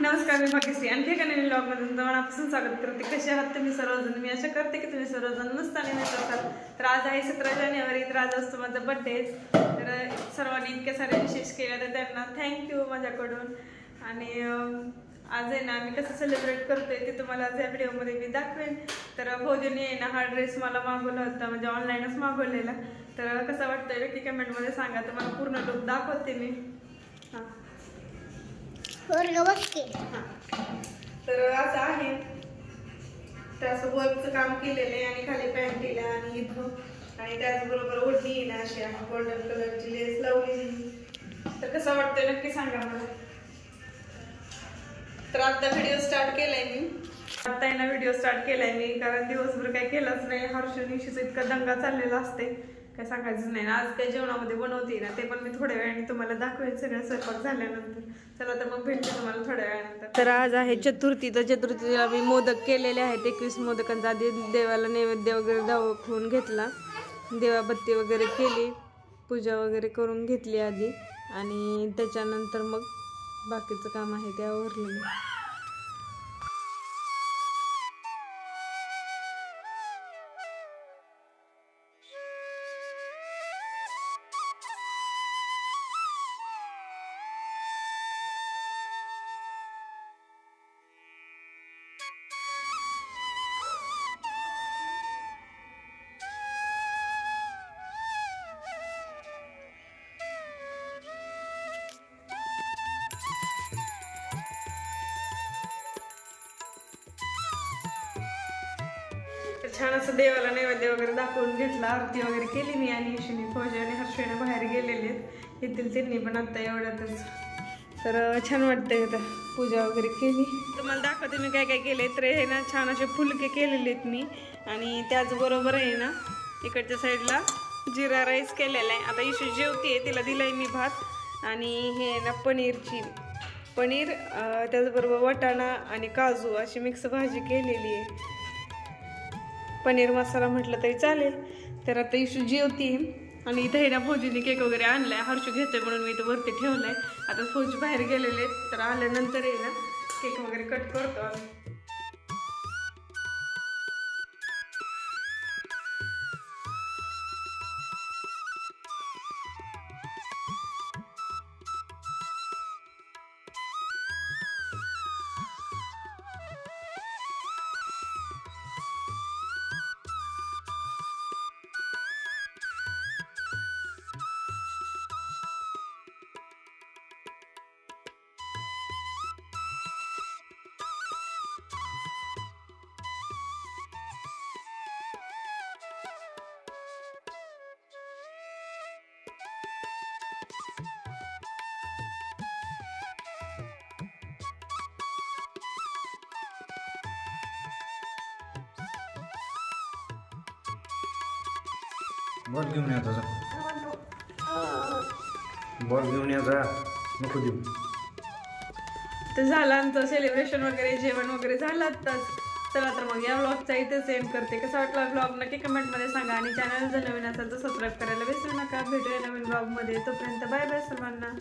नमस्कार, मी भाग्यश्री आणखी एका नवीन ब्लॉगमध्ये तुमचं मनापासून स्वागत करते. कसे आहात तुम्ही सर्वजण? मी आशा करते की तुम्ही सर्वजण मस्त आणि मस्त असाल. तर आज आहे 17 जानेवारी, तर आज असतो माझा बर्थडे. तर सर्वांनी इतके सारे विशेष केले तर त्यांना थँक्यू माझ्याकडून. आणि आज आहे ना आम्ही कसं सेलिब्रेट करतोय ते तुम्हाला आज या व्हिडिओमध्ये मी दाखवेन. तर फौजीने आहे ना हा ड्रेस मला मागवला होता, म्हणजे ऑनलाईनच मागवलेला. तर कसा वाटतोय नक्की कमेंटमध्ये सांगा. तुम्हाला पूर्ण लुक दाखवते मी. हां तर असं आहे, तर असं वर्कचं काम केलेलं आहे आणि खाली पॅन्ट केला आणि इथं आणि त्याचबरोबर ओढणी आहे ना अशी आहे गोल्डन कलरची लेस लावलेली. तर कसं वाटतंय नक्की सांगा मला. तर आता व्हिडिओ स्टार्ट केलाय मी. आता आहे ना व्हिडिओ स्टार्ट केलाय मी, कारण दिवसभर काही केलंच नाही. हर्षनिशीचा इतका दंगा चाललेला असते काय सांगायचं नाही. आज काही जेवणामध्ये बनवते ना ते पण मी थोड्या वेळाने तुम्हाला दाखवेन सगळं स्वयंपाक झाल्यानंतर. चला तर मग भेटते तुम्हाला थोड्या वेळानंतर. तर आज आहे चतुर्थी. तर चतुर्थीला मी मोदक केलेले आहेत. 21 मोदकांचा आधी देवाला नैवेद्य वगैरे दाखवून घेतला, देवाबत्ती वगैरे केली, पूजा वगैरे करून घेतली आधी आणि त्याच्यानंतर मग बाकीचं काम आहे ते आवरलं मी. छान असं देवाला नैवेद्य वगैरे दाखवून घेतला, आरती वगैरे केली मी आणि ईशिनी, फौजी आणि हर्षने बाहेर गेलेले येतील त्यांनी पण आता एवढ्यातच. तर छान वाटतंय. आता पूजा वगैरे केली. तुम्हाला दाखवते मी काय काय केले. तर हे ना छान असे फुलके केलेले आहेत मी आणि त्याचबरोबर आहे ना इकडच्या साईडला जिरा राईस केलेला आहे. आता ईशू जेवते, तिला दिलाय मी भात आणि हे ना पनीर त्याचबरोबर वाटाणा आणि काजू अशी मिक्स भाजी केलेली आहे. पनीर मसाला म्हटलं तरी चालेल. तर आता इशू जेवती आणि इथं हे ना फौजीने केक वगैरे आणलाय. हर्षू घेतोय म्हणून मी इथं वरती ठेवलाय. आता फौजी बाहेर गेलेले तर आल्यानंतर आहे ना केक वगैरे कट करतो आम्ही. बॉल घेऊन या जा, बॉल घेऊन या जा, नको देऊ. तर झालं आमचं सेलिब्रेशन वगैरे, जेवण वगैरे झालं आत्ताच. चला तर मग या ब्लॉगचा इथेच एंड करते. कसा वाटला ब्लॉग नक्की कमेंटमध्ये सांगा आणि चॅनल जर नवीन असेल तर सबस्क्राईब करायला विसरू नका. भेटूया नवीन ब्लॉगमध्ये. तोपर्यंत बाय बाय सर्वांना.